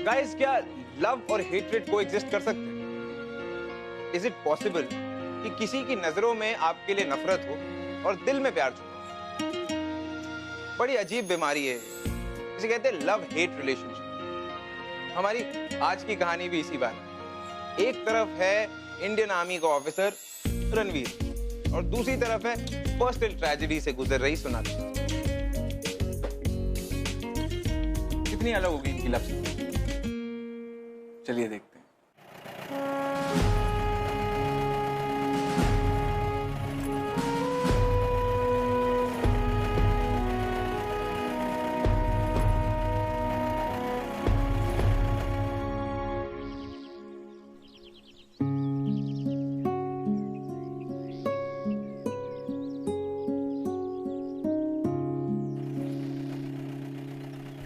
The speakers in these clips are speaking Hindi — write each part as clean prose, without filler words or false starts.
गाइस, क्या लव और हेट्रेड को एग्जिस्ट कर सकते हैं? इज इट पॉसिबल कि किसी की नजरों में आपके लिए नफरत हो और दिल में प्यार छुपा हो? बड़ी अजीब बीमारी है, इसे कहते हैं लव हेट रिलेशनशिप। हमारी आज की कहानी भी इसी बात है। एक तरफ है इंडियन आर्मी का ऑफिसर रणवीर और दूसरी तरफ है पर्सनल ट्रेजेडी से गुजर रही सोनाक्षी। कितनी अलग होगी इनकी लव स्टोरी, चलिए देखते हैं।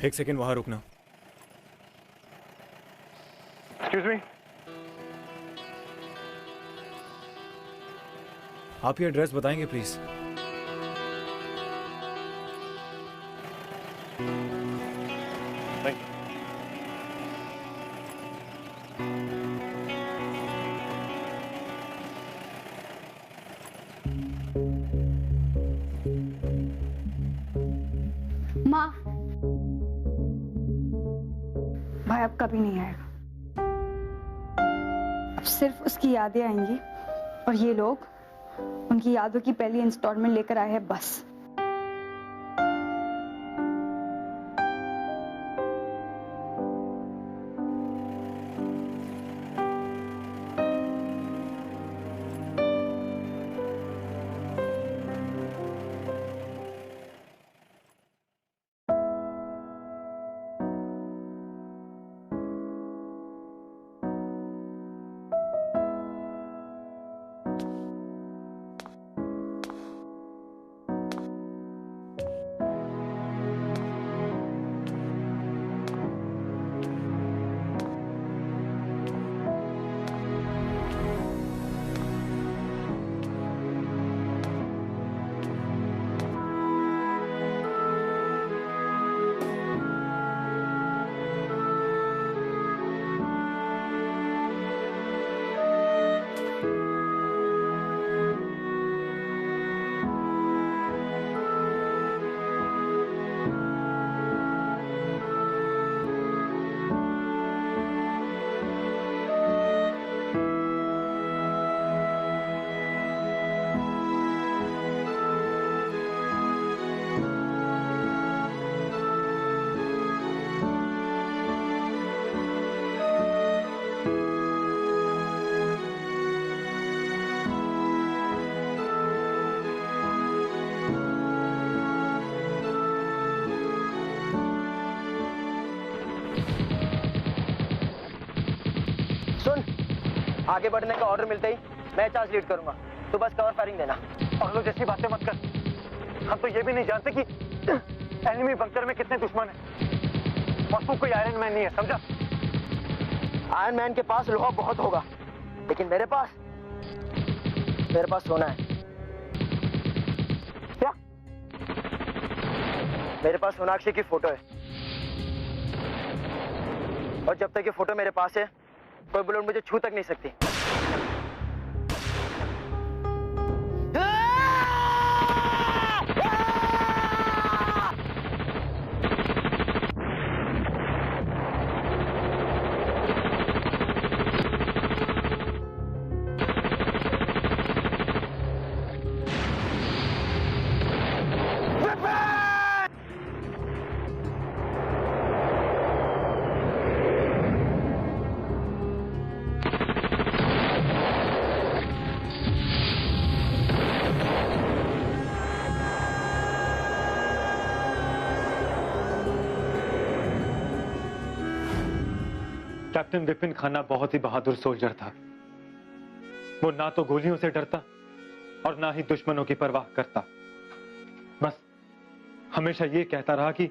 एक सेकेंड वहां रुकना। एक्सक्यूज मी, आप ये एड्रेस बताएंगे प्लीज? Thank you. माँ, भाई अब कभी नहीं आएगा। अब सिर्फ उसकी यादें आएंगी और ये लोग उनकी यादों की पहली इंस्टॉलमेंट लेकर आए हैं बस। आगे बढ़ने का ऑर्डर मिलते ही मैं चार्ज लीड करूंगा, तो बस कवर फायरिंग देना। और लोग जैसी बातें मत कर। हम तो ये भी नहीं जानते कि एनिमी बंकर में कितने दुश्मन हैं। और तू कोई आयरन मैन नहीं है, समझा? आयरन मैन के पास लोहा बहुत होगा, लेकिन मेरे पास सोना है। क्या? मेरे पास सोनाक्षी की फोटो है और जब तक ये फोटो मेरे पास है कोई बुलेट मुझे छू तक नहीं सकती। कैप्टन विपिन खन्ना बहुत ही बहादुर सोल्जर था। वो ना तो गोलियों से डरता और ना ही दुश्मनों की परवाह करता। बस हमेशा ये कहता रहा कि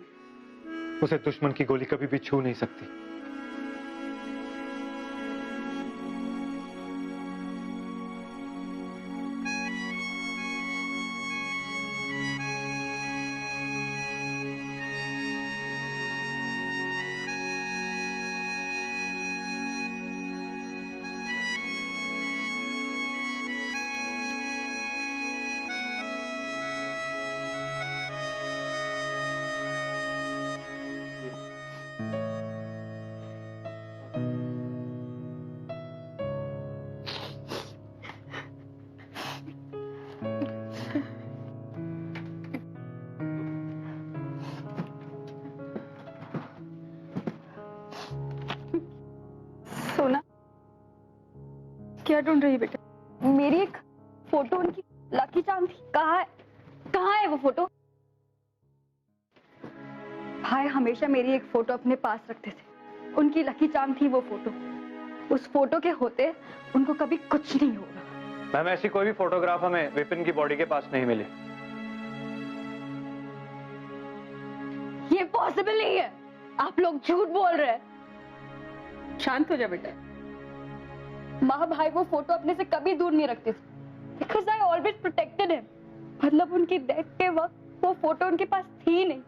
उसे दुश्मन की गोली कभी भी छू नहीं सकती। क्या ढूंढ रही बेटा? मेरी एक फोटो उनकी लकी चार्म थी। कहाँ है वो फोटो? भाई हमेशा मेरी एक फोटो अपने पास रखते थे, उनकी लकी चार्म थी वो फोटो। उस फोटो के होते उनको कभी कुछ नहीं होगा। मैम, ऐसी कोई भी फोटोग्राफ हमें विपिन की बॉडी के पास नहीं मिली। ये पॉसिबल नहीं है, आप लोग झूठ बोल रहे हैं। शांत हो जा बेटा। माँ भाई वो फोटो अपने से कभी दूर नहीं रखते थे, because I always protected him. मतलब उनकी डेथ के वक्त वो फोटो उनके पास थी नहीं।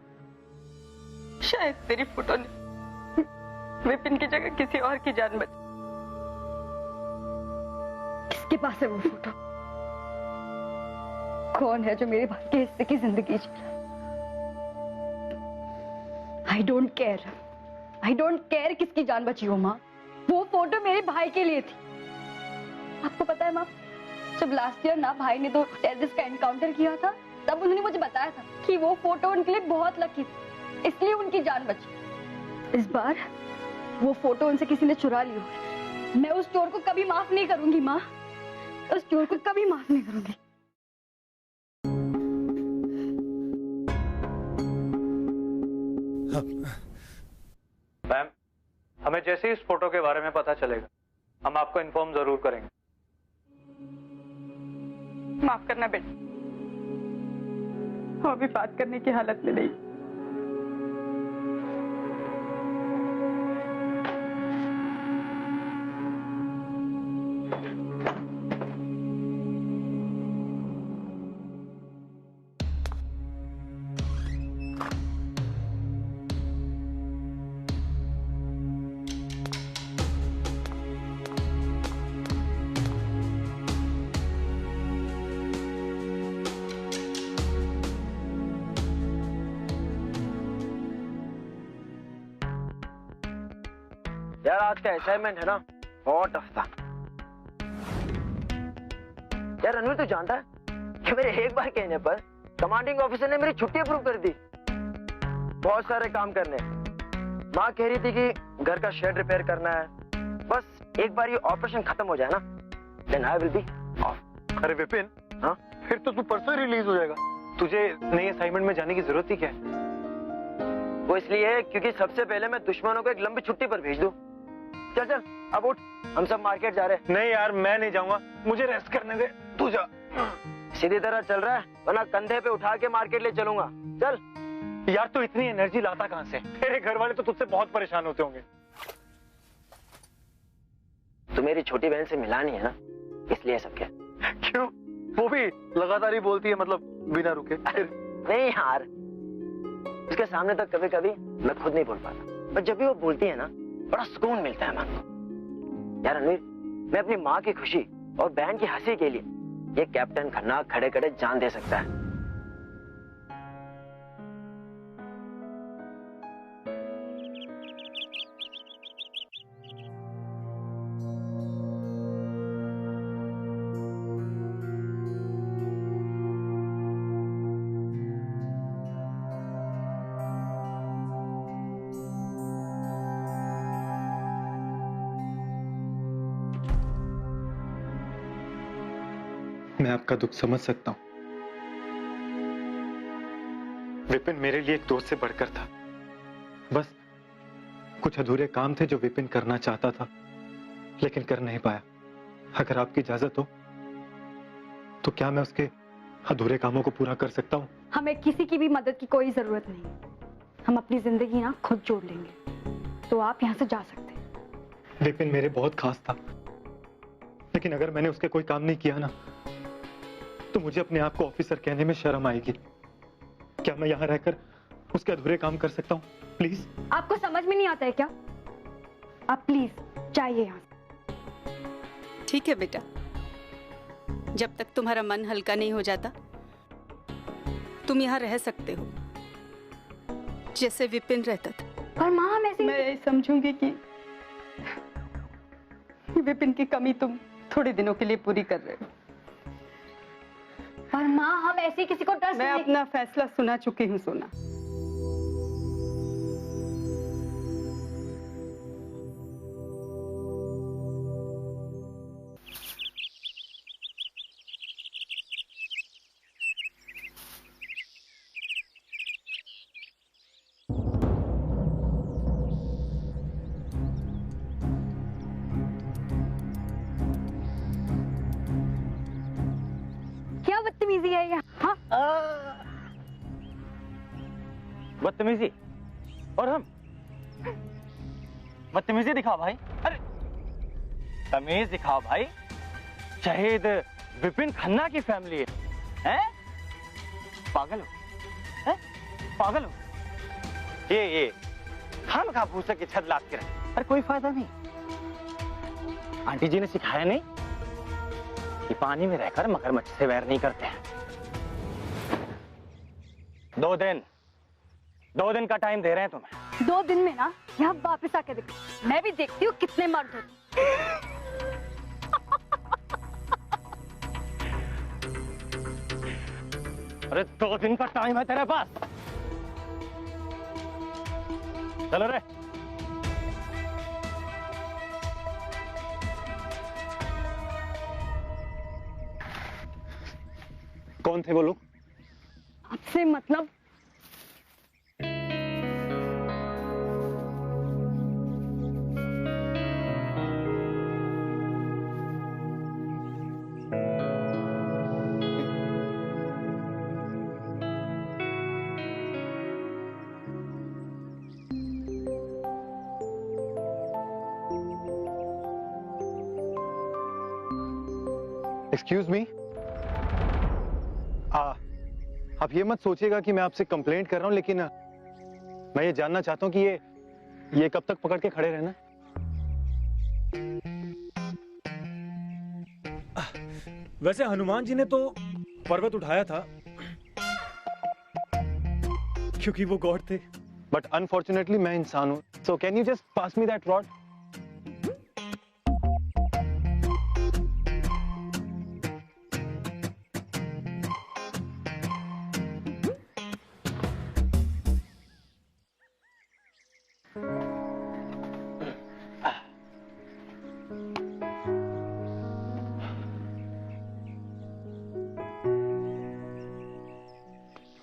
शायद तेरी फोटो ने विपिन की जगह किसी और की जान बचाई। किसके पास है वो फोटो? कौन है जो मेरे भाई के हिस्से की जिंदगी जी रहा? आई डोंट केयर किसकी जान बची हो माँ। वो फोटो मेरे भाई के लिए थी। आपको पता है माँ, जब लास्ट ईयर ना भाई ने तो टेररिस्ट का एनकाउंटर किया था, तब उन्होंने मुझे बताया था कि वो फोटो उनके लिए बहुत लकी थी, इसलिए उनकी जान बची। इस बार वो फोटो उनसे किसी ने चुरा ली होगी। मैं उस चोर को कभी माफ नहीं करूंगी माँ, उस चोर को कभी माफ नहीं करूंगी। मैम, हमें जैसे ही इस फोटो के बारे में पता चलेगा हम आपको इन्फॉर्म जरूर करेंगे। माफ करना बेटा, वो अभी बात करने की हालत में नहीं। यार आज का असाइनमेंट है ना, बहुत टफ था। यार रणवीर, तू जानता है कि मेरे एक बार कहने पर कमांडिंग ऑफिसर ने मेरी छुट्टी अप्रूव कर दी। बहुत सारे काम करने। माँ कह रही थी कि घर का शेड रिपेयर करना है। बस एक बार ये ऑपरेशन खत्म हो जाए ना, then I will be off. अरे विपिन, हाँ, फिर तो तू परसों रिलीज हो जाएगा। तुझे नई असाइनमेंट में जाने की जरूरत ही क्या है? वो इसलिए क्योंकि सबसे पहले मैं दुश्मनों को एक लंबी छुट्टी पर भेज दूं। चल चल अब उठ, हम सब मार्केट जा रहे हैं। नहीं यार, मैं नहीं जाऊंगा, मुझे रेस्ट करने दे, तू जा। सीधी तरह चल रहा है, वरना कंधे पे उठा के मार्केट ले चलूंगा। चल। यार तू इतनी एनर्जी लाता कहां से? तेरे घर वाले तो तुझसे बहुत परेशान होते होंगे। तू मेरी छोटी बहन से मिला नहीं है ना, इसलिए सब क्या। क्यों? वो भी लगातार ही बोलती है, मतलब बिना रुके। नहीं यार, उसके सामने तो कभी कभी मैं खुद नहीं बोल पाता, पर जब भी वो बोलती है ना, बड़ा सुकून मिलता है मन को। यार रणवीर, मैं अपनी माँ की खुशी और बहन की हंसी के लिए ये कैप्टन खन्ना खड़े खड़े जान दे सकता है। मैं आपका दुख समझ सकता हूं। विपिन मेरे लिए एक दोस्त से बढ़कर था। बस कुछ अधूरे काम थे जो विपिन करना चाहता था, लेकिन कर नहीं पाया। अगर आपकी इजाजत हो तो क्या मैं उसके अधूरे कामों को पूरा कर सकता हूं? हमें किसी की भी मदद की कोई जरूरत नहीं। हम अपनी जिंदगी ना खुद जोड़ लेंगे, तो आप यहाँ से जा सकते हैं। विपिन मेरे बहुत खास था, लेकिन अगर मैंने उसके कोई काम नहीं किया ना, तो मुझे अपने आप को ऑफिसर कहने में शर्म आएगी। क्या मैं यहाँ रहकर उसके अधूरे काम कर सकता हूँ? प्लीज। आपको समझ में नहीं आता है क्या? आप प्लीज जाइए यहाँ से। ठीक है बेटा, जब तक तुम्हारा मन हल्का नहीं हो जाता तुम यहाँ रह सकते हो, जैसे विपिन रहता था। और माँ हम ऐसे मैं यही समझूंगी कि विपिन की कमी तुम थोड़े दिनों के लिए पूरी कर रहे हो। और माँ हम ऐसे किसी को ट्रस्ट मैं नहीं। अपना फैसला सुना चुकी हूँ सोना। है ये? हाँ, बदतमीजी। और हम बदतमीजी दिखाओ भाई। अरे तमीज दिखाओ भाई। शहीद विपिन खन्ना की फैमिली है, हैं? पागल हो, हैं? पागल हो। ये हम कहा भूसे की छत लाद के रहे। अरे कोई फायदा नहीं। आंटी जी ने सिखाया नहीं कि पानी में रहकर मगरमच्छ से वैर नहीं करते हैं। 2 दिन का टाइम दे रहे हैं तुम्हें। 2 दिन में ना यहाँ वापस आके देखो, मैं भी देखती हूँ कितने मर्द होते। अरे 2 दिन का टाइम है तेरे पास। चलो रे। कौन थे वो लोग? आपसे मतलब? एक्सक्यूज मी, आप ये मत सोचिएगा कि मैं आपसे कंप्लेंट कर रहा हूं, लेकिन मैं ये जानना चाहता हूं कि ये कब तक पकड़ के खड़े रहना? वैसे हनुमान जी ने तो पर्वत उठाया था क्योंकि वो गॉड थे, बट अनफॉर्चुनेटली मैं इंसान हूं। So can you just pass me that rod?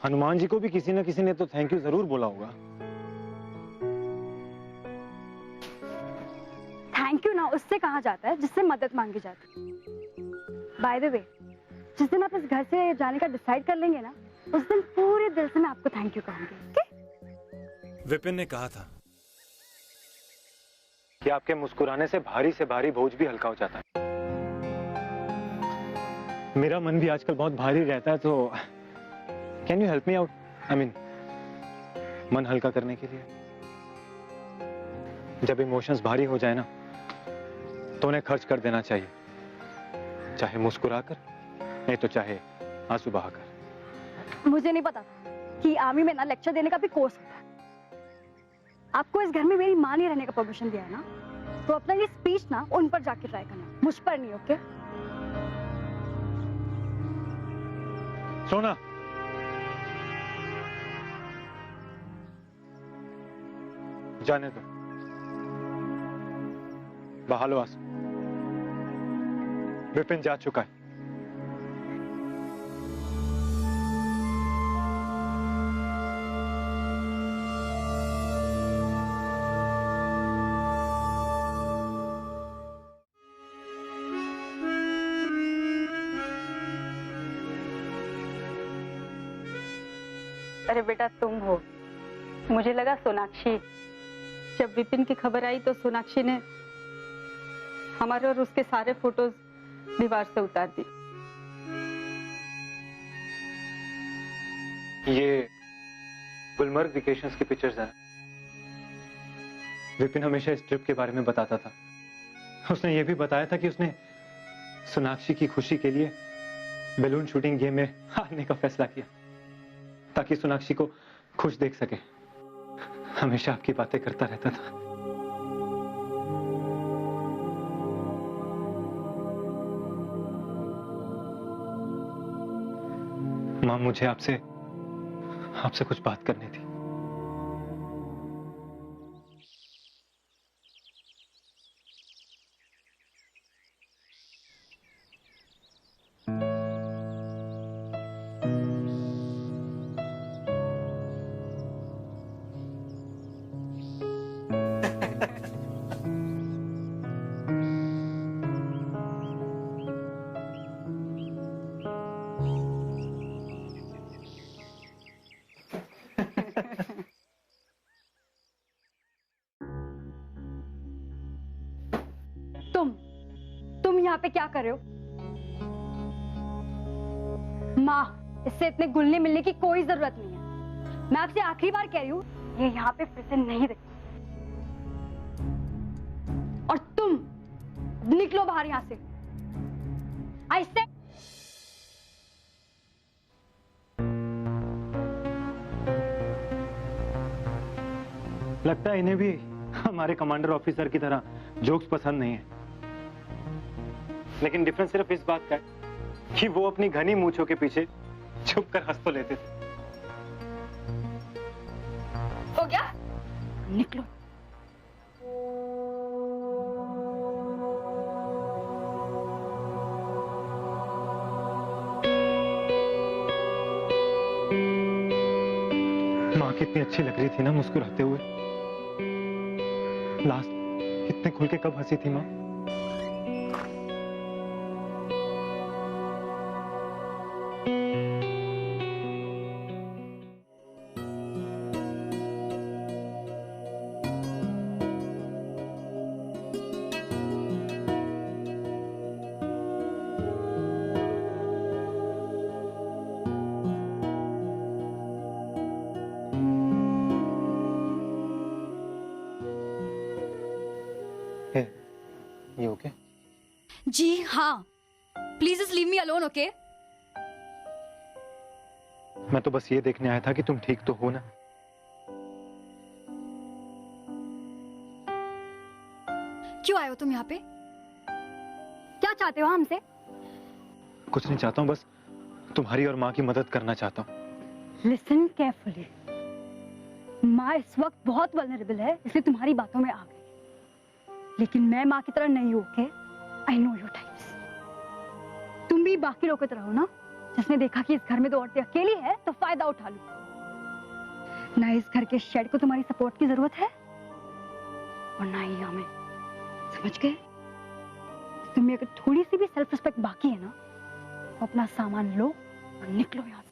Hanuman ji को भी किसी न किसी ने तो थैंक यू जरूर बोला होगा। थैंक यू ना उससे कहा जाता है जिससे मदद मांगी जाती है। बाय द वे, जिस दिन आप इस घर से जाने का डिसाइड कर लेंगे ना, उस दिन पूरे दिल से मैं आपको थैंक यू कहूंगी। ओके? विपिन ने कहा था कि आपके मुस्कुराने से भारी बोझ भी हल्का हो जाता है। मेरा मन भी आजकल बहुत भारी रहता है, तो can you help me out? I mean, मन हल्का करने के लिए। जब इमोशंस भारी हो जाए ना, तो उन्हें खर्च कर देना चाहिए, चाहे मुस्कुराकर, नहीं तो चाहे आंसू बहाकर। मुझे नहीं पता कि आर्मी में ना लेक्चर देने का भी कोर्स होता है। आपको इस घर में मेरी मां ने रहने का परमिशन दिया है ना, तो अपना ये स्पीच ना उन पर जाके ट्राई करना, मुझ पर नहीं। ओके? सोना, जाने दो, बहा लो आंसू। विपिन जा चुका है। अरे बेटा तुम हो, मुझे लगा सोनाक्षी। जब विपिन की खबर आई तो सोनाक्षी ने हमारे और उसके सारे फोटोज दीवार से उतार दी। ये गुलमर्ग वेकेशंस की पिक्चर्स हैं। विपिन हमेशा इस ट्रिप के बारे में बताता था। उसने ये भी बताया था कि उसने सोनाक्षी की खुशी के लिए बैलून शूटिंग गेम में हारने का फैसला किया, ताकि सोनाक्षी को खुश देख सके। हमेशा आपकी बातें करता रहता था। मां, मुझे आपसे कुछ बात करनी थी। तुम यहाँ पे क्या कर रहे हो? माँ, इससे इतने घुलने मिलने की कोई जरूरत नहीं है। मैं आपसे आखिरी बार कह रही हूँ, ये यहाँ पे फिर से नहीं रहे। और तुम निकलो बाहर यहाँ से। आई से लगता है इन्हें भी हमारे कमांडर ऑफिसर की तरह जोक्स पसंद नहीं है। लेकिन डिफरेंस सिर्फ इस बात का है कि वो अपनी घनी मूंछों के पीछे छुप कर हंस तो लेते थे। हो गया? निकलो। माँ कितनी अच्छी लग रही थी ना मुस्कुराते हुए। लास्ट इतने खुल के कब हंसी थी माँ? ये ओके? जी हाँ, please just leave me alone, okay? मैं तो बस ये देखने आया था कि तुम ठीक तो हो ना। क्यों आए हो तुम यहाँ पे? क्या चाहते हो हमसे? कुछ नहीं चाहता हूँ, बस तुम्हारी और माँ की मदद करना चाहता हूँ। Listen carefully. माँ इस वक्त बहुत वल्नरेबल है, इसलिए तुम्हारी बातों में आ गई। लेकिन मैं माँ की तरह नहीं हूँ, okay? I know your types. तुम भी बाकी लोगों की तरह हो ना, जिसने देखा कि इस घर में दो औरतें अकेली है तो फायदा उठा लो। ना इस घर के शेड को तुम्हारी सपोर्ट की जरूरत है और ना ही हमें, समझ गए? तुम्हें अगर थोड़ी सी भी सेल्फ रिस्पेक्ट बाकी है ना, तो अपना सामान लो और निकलो यहाँ से।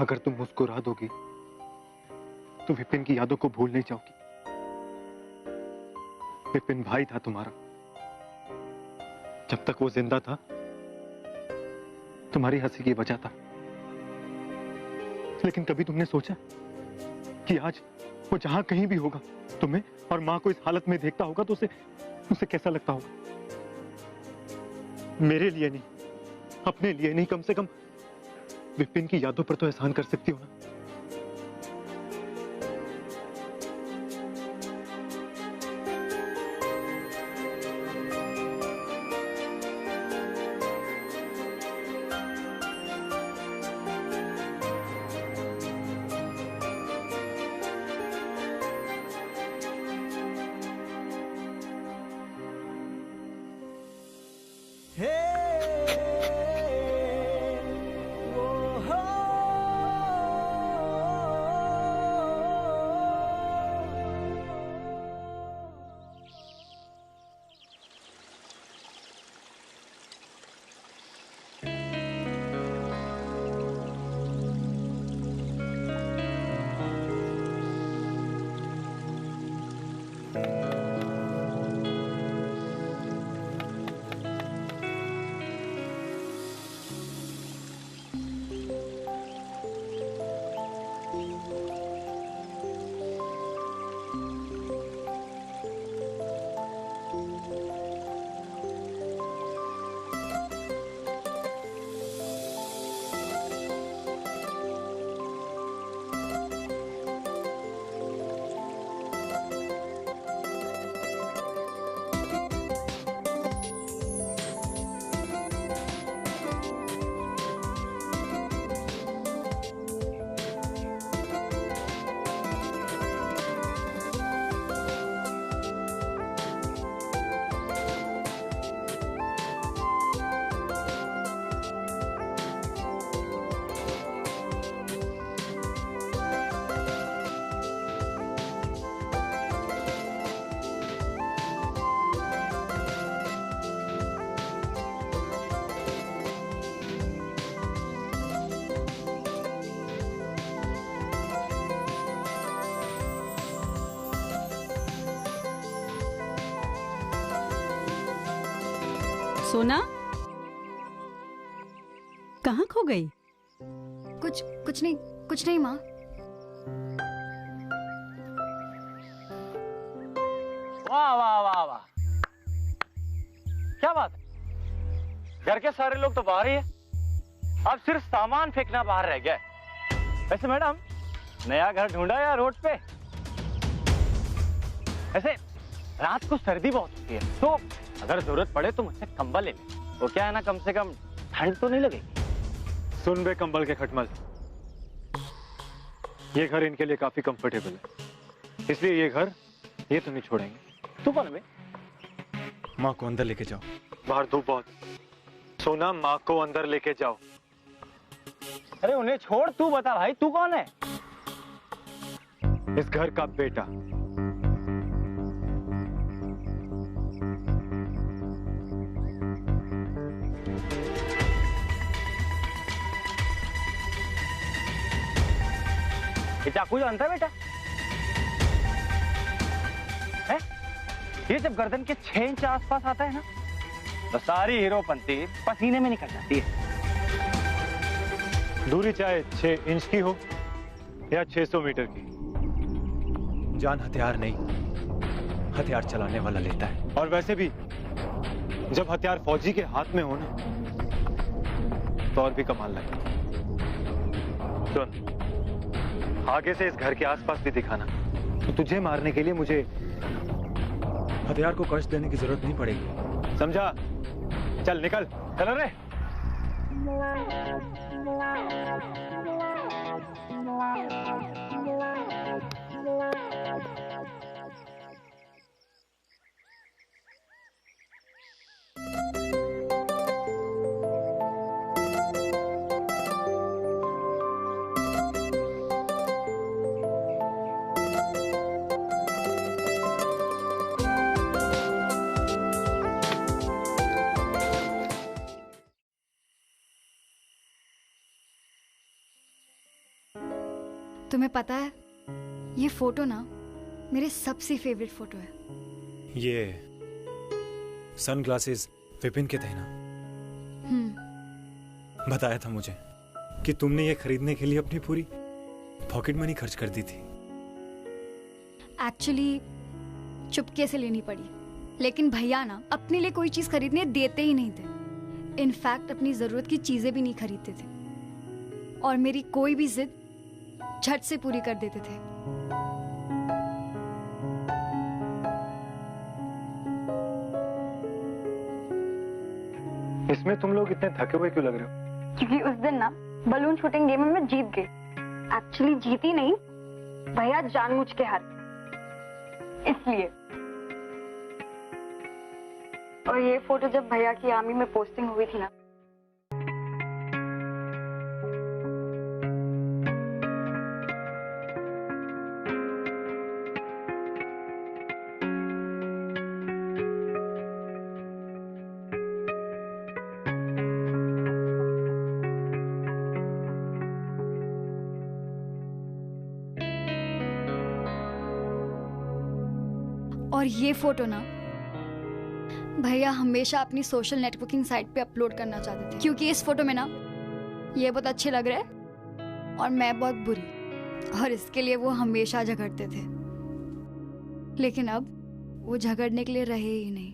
अगर तुम मुस्कुरा दोगी तो विपिन की यादों को भूल नहीं जाओगी। विपिन भाई था तुम्हारा। जब तक वो जिंदा था, तुम्हारी हंसी की वजह था। लेकिन कभी तुमने सोचा कि आज वो जहां कहीं भी होगा, तुम्हें और मां को इस हालत में देखता होगा तो उसे कैसा लगता होगा? मेरे लिए नहीं, अपने लिए नहीं, कम से कम विपिन की यादों पर तो एहसान कर सकती हो ना। सोना कहाँ खो गई? कुछ नहीं माँ। वाह वाह वाह वाह, क्या बात है, घर के सारे लोग तो बाहर ही है, अब सिर्फ सामान फेंकना बाहर रह गया है। वैसे मैडम, नया घर ढूंढा या रोड पे? ऐसे रात को सर्दी बहुत होती है, तो अगर जरूरत पड़े तो मुझसे कंबल ले ले, वो क्या है ना, कम से कम ठंड तो नहीं लगेगी। सुन बे कंबल के खटमल, ये घर इनके लिए काफी कंफर्टेबल है, इसलिए ये घर ये तो नहीं छोड़ेंगे। तू कौन है बे? माँ को अंदर लेके जाओ। बाहर धूप बहुत। सोना, माँ को अंदर लेके जाओ। अरे उन्हें छोड़, तू बता भाई, तू कौन है? इस घर का बेटा। ये चाकू जानता है बेटा? है? ये जब गर्दन के 6 इंच आसपास आता है ना, तो सारी हीरोपंती पसीने में निकल जाती है। दूरी चाहे 6 इंच की हो या 600 मीटर की, जान हथियार नहीं, हथियार चलाने वाला लेता है। और वैसे भी जब हथियार फौजी के हाथ में हो ना, तो और भी कमाल लगे। सुन, आगे से इस घर के आसपास भी दिखाना, तो तुझे मारने के लिए मुझे हथियार को कष्ट देने की जरूरत नहीं पड़ेगी। समझा? चल निकल, चल रे। तुम्हें पता है, ये फोटो ना मेरे सबसे फेवरेट फोटो है। ये सनग्लासेस विपिन के थे ना? बताया था मुझे कि तुमने ये खरीदने के लिए अपनी पूरी पॉकेट मनी खर्च कर दी थी। एक्चुअली चुपके से लेनी पड़ी, लेकिन भैया ना अपने लिए कोई चीज खरीदने देते ही नहीं थे। इनफैक्ट अपनी जरूरत की चीजें भी नहीं खरीदते थे, और मेरी कोई भी जिद झट से पूरी कर देते थे। इसमें तुम लोग इतने थके हुए क्यों लग रहे हो? क्योंकि उस दिन ना बलून शूटिंग गेम में मैं जीत गई। एक्चुअली जीती नहीं, भैया जानबूझ के हार, इसलिए। और ये फोटो जब भैया की आर्मी में पोस्टिंग हुई थी ना, और ये फोटो ना भैया हमेशा अपनी सोशल नेटवर्किंग साइट पे अपलोड करना चाहते थे, क्योंकि इस फोटो में ना ये बहुत अच्छे लग रहे हैं और मैं बहुत बुरी, और इसके लिए वो हमेशा झगड़ते थे। लेकिन अब वो झगड़ने के लिए रहे ही नहीं।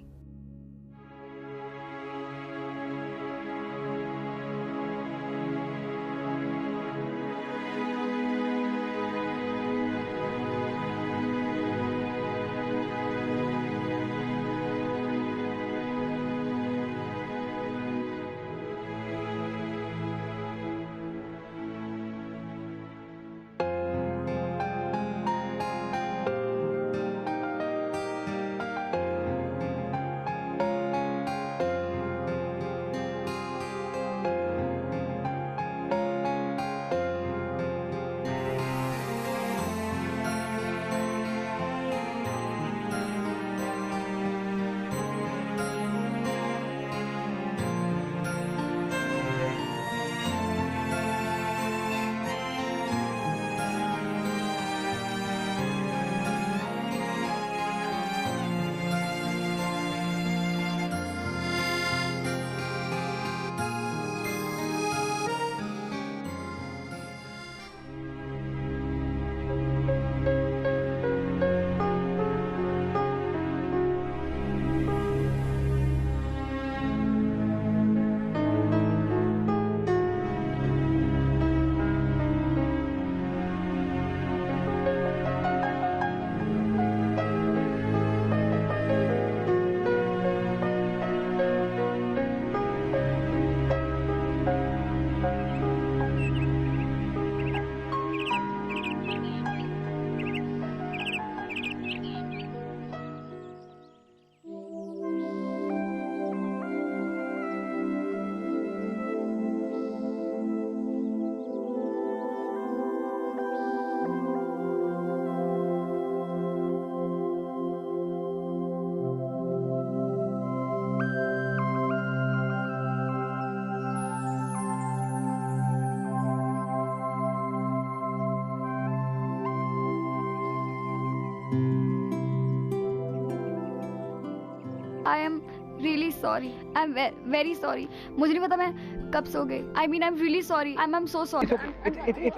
Sorry, I am very sorry. मुझे नहीं पता मैं कब सो गई। I mean I am really sorry, I am so sorry.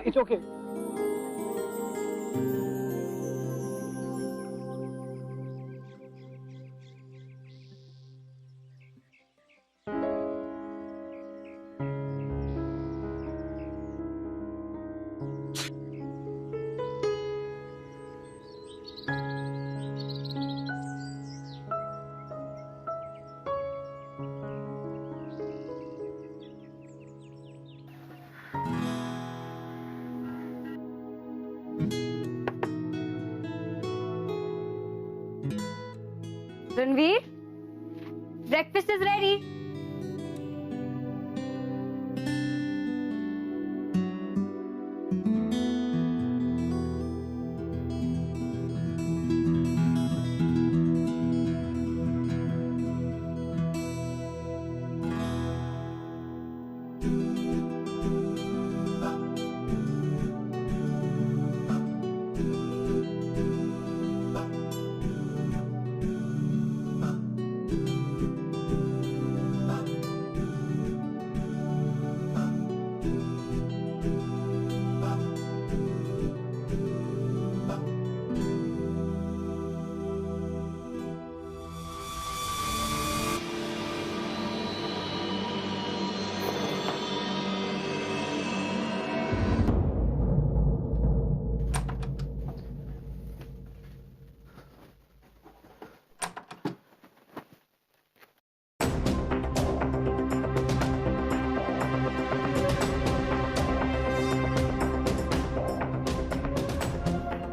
It's okay. Ranveer, breakfast is ready.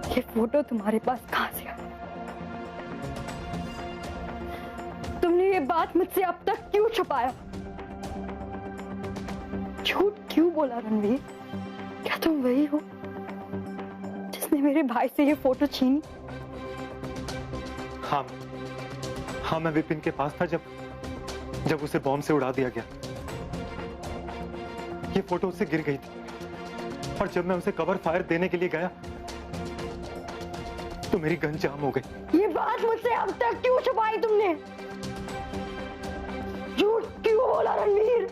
ये फोटो तुम्हारे पास कहां से आया? तुमने ये बात मुझसे अब तक क्यों छुपाया? झूठ क्यों बोला रणवीर? क्या तुम वही हो जिसने मेरे भाई से ये फोटो छीनी? हाँ, मैं विपिन के पास था जब उसे बॉम्ब से उड़ा दिया गया। ये फोटो उससे गिर गई थी और जब मैं उसे कवर फायर देने के लिए गया तो मेरी गन जाम हो गई। ये बात मुझसे अब तक क्यों छुपाई तुमने? झूठ क्यों बोला रणवीर?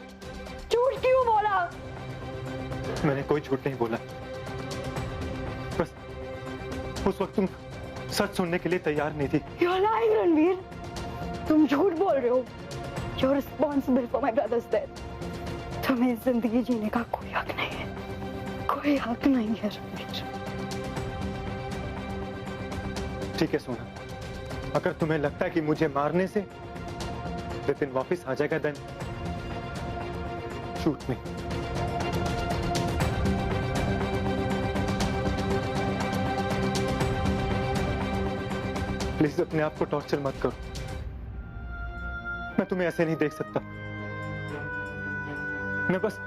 झूठ क्यों बोला? मैंने कोई झूठ नहीं बोला, बस उस वक्त तुम सच सुनने के लिए तैयार नहीं थी। You're lying, Ranveer. तुम झूठ बोल रहे हो। You're responsible for my brother's death। तुम्हें जिंदगी जीने का कोई हक नहीं है, कोई हक नहीं है रणवीर। ठीक है सोना, अगर तुम्हें लगता है कि मुझे मारने से विपिन वापस आ जाएगा देन शूट मी। प्लीज अपने आप को टॉर्चर मत करो, मैं तुम्हें ऐसे नहीं देख सकता। मैं बस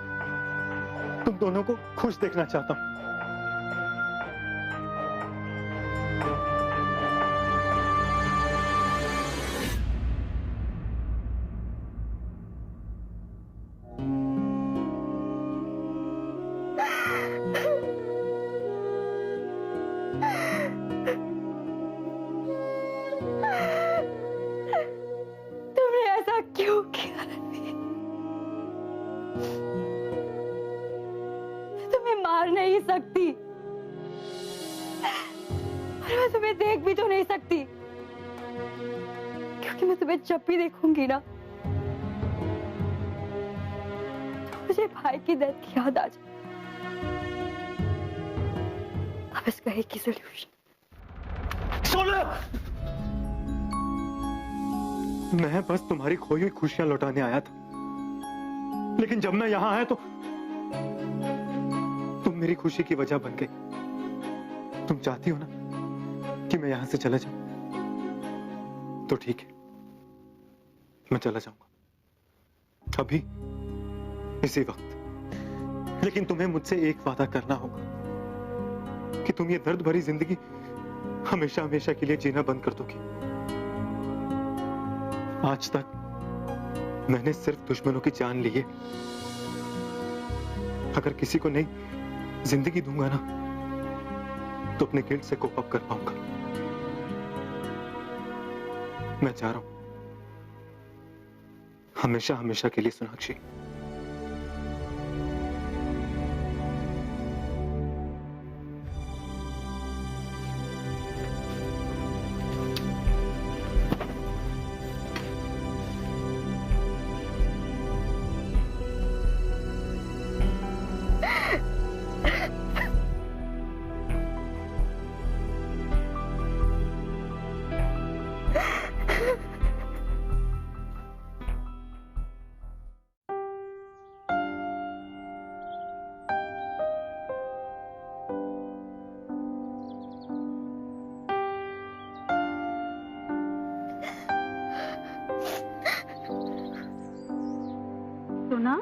तुम दोनों को खुश देखना चाहता हूं। तुमने ऐसा क्यों किया रणवीर? मैं तुम्हें मार नहीं सकती और मैं तुम्हें देख भी तो नहीं सकती, क्योंकि मैं तुम्हें जब भी देखूंगी ना तो मुझे भाई की डेथ की याद आ जाए। अब इसका एक ही सोल्यूशन। सोना, मैं बस तुम्हारी खोई हुई खुशियां लौटाने आया था, लेकिन जब मैं यहां आया तो तुम मेरी खुशी की वजह बन गई। तुम चाहती हो ना कि मैं यहां से चला जाऊं, तो ठीक है, मैं चला जाऊंगा अभी इसी वक्त। लेकिन तुम्हें मुझसे एक वादा करना होगा कि तुम ये दर्द भरी जिंदगी हमेशा हमेशा के लिए जीना बंद कर दोगी। आज तक मैंने सिर्फ दुश्मनों की जान ली है। अगर किसी को नई जिंदगी दूंगा ना तो अपने गिल्ट से कोप अप कर पाऊंगा। मैं चाह रहा हूं हमेशा हमेशा के लिए सोनाक्षी। सोना,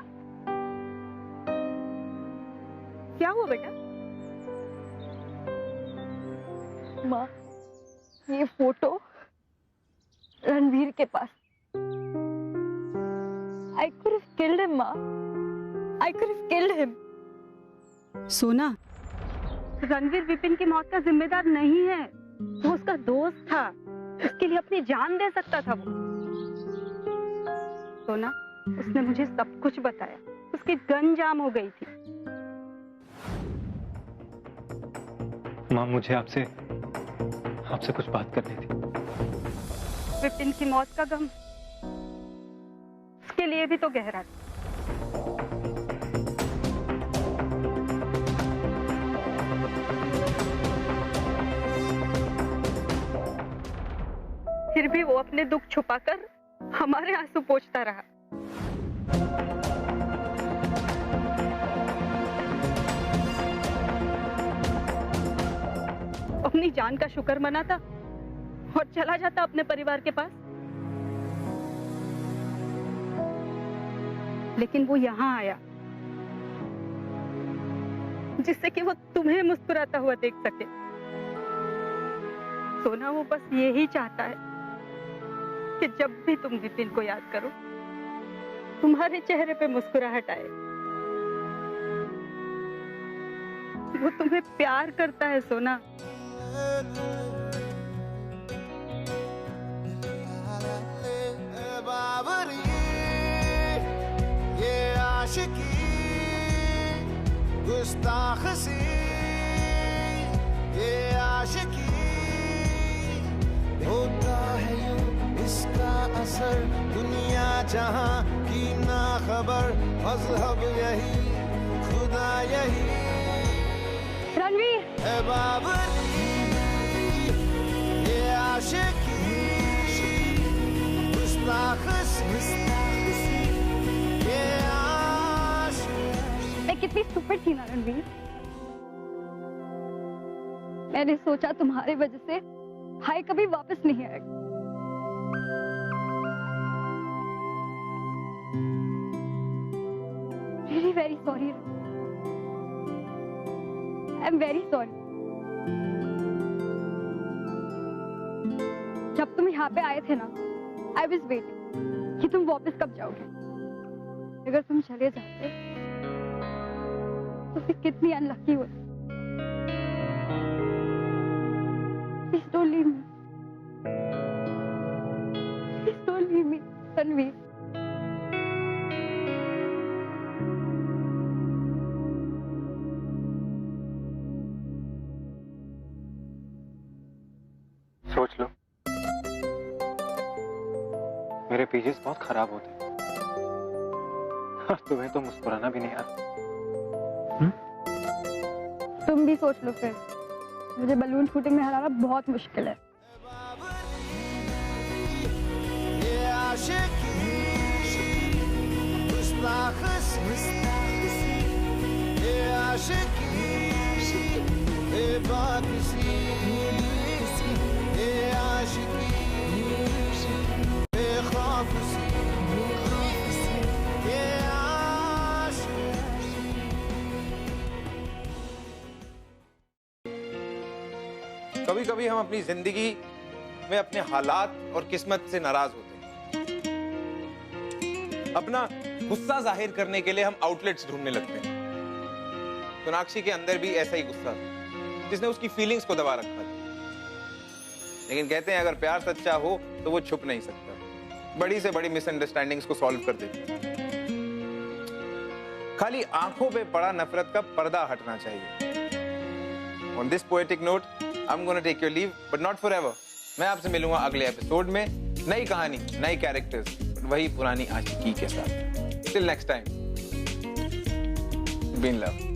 क्या हुआ बेटा? माँ, ये फोटो रणवीर के पास। I could have killed him, माँ। I could have killed him। सोना, रणवीर विपिन की मौत का जिम्मेदार नहीं है। वो उसका दोस्त था, उसके लिए अपनी जान दे सकता था वो। सोना, उसने मुझे सब कुछ बताया। उसकी गन जाम हो गई थी। माँ, मुझे आपसे कुछ बात करनी थी। विपिन की मौत का गम उसके लिए भी तो गहरा था। फिर भी वो अपने दुख छुपाकर हमारे आंसू पोंछता रहा। अपनी जान का शुक्र मनाता और चला जाता अपने परिवार के पास। लेकिन वो यहाँ आया जिससे कि वो तुम्हें मुस्कुराता हुआ देख सके। सोना, वो बस यही चाहता है कि जब भी तुम विपिन को याद करो, तुम्हारे चेहरे पे मुस्कुराहट आए। वो तुम्हें प्यार करता है सोना। बाबरी ये आशिकी गुस्ताख सी ये आशिकी होता है यूं इसका असर दुनिया जहां की ना खबर मजहब यही खुदा यही रणवीर, है बाबरी ये आशिकी गुस्ताख सी ये आशिकी। मैं कितनी स्टूपिड थी ना रणवीर। मैंने सोचा तुम्हारे वजह से भाई कभी वापस नहीं आएगा। Really very sorry। I'm very sorry। जब तुम यहाँ पे आए थे ना, I was waiting कि तुम वापस कब जाओगे। अगर तुम चले जाते तो फिर कितनी अनलकी होती। Please don't leave me। Please don't leave me, Ranveer. सोच लो, मेरे पेजेस बहुत खराब होते हैं और तुम्हें तो मुस्कुराना भी नहीं आता। तुम भी सोच लो फिर। मुझे बलून शूटिंग में हराना बहुत मुश्किल है। ये आशिकी गुस्ताख सी ये आशिकी बेबाकी ये आशिकी बेखौफ सी ये आशिकी। कभी कभी हम अपनी जिंदगी में अपने हालात और किस्मत से नाराज होते हैं। अपना गुस्सा जाहिर करने के लिए हम आउटलेट्स ढूंढने लगते हैं। सोनाक्षी के अंदर भी ऐसा ही गुस्सा था जिसने उसकी फीलिंग्स को दबा रखा था। लेकिन कहते हैं अगर प्यार सच्चा हो तो वो छुप नहीं सकता, बड़ी से बड़ी मिसअंडरस्टैंडिंग्स को सॉल्व कर देती है। खाली आंखों पे पड़ा नफरत का पर्दा हटना चाहिए। On this poetic note I am gonna take your leave, but not forever. मैं आपसे मिलूंगा अगले एपिसोड में, नई कहानी, नई कैरेक्टर्स, वही पुरानी आशिकी के साथ। Till next time, be in love.